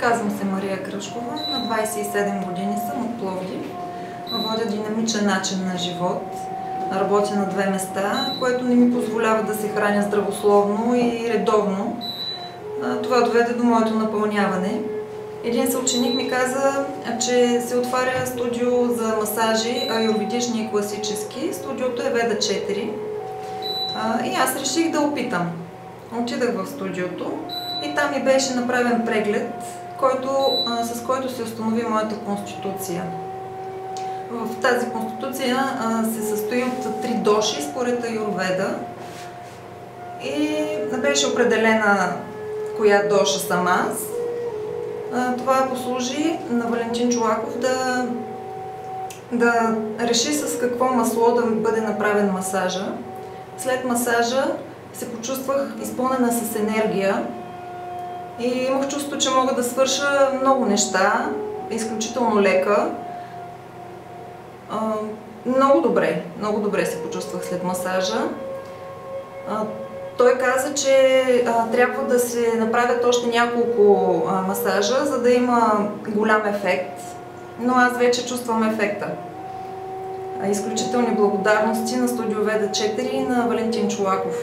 Казвам се Мария Кръшкова, на 27 години съм от Пловдив. Водя динамичен начин на живот. Работя на две места, което не ми позволява да се храня здравословно и редовно. Това доведе до моето напълняване. Един съученик ми каза, че се отваря студио за масажи, аюрведични и класически. Студиото е Веда 4. И аз реших да опитам. Отидах в студиото и там ми беше направен преглед, с който се установи моята конституция. В тази конституция се състои от 3 доши според аюрведа и беше определена коя доша съм аз. Това послужи на Валентин Чолаков да реши с какво масло да бъде направен масажа. След масажа се почувствах изпълнена с енергия и имах чувство, че мога да свърша много неща, изключително лека. Много добре се почувствах след масажа. Той каза, че трябва да се направят още няколко масажа, за да има голям ефект, но аз вече чувствам ефекта. Изключителни благодарности на Студио Веда 4 и на Валентин Чолаков.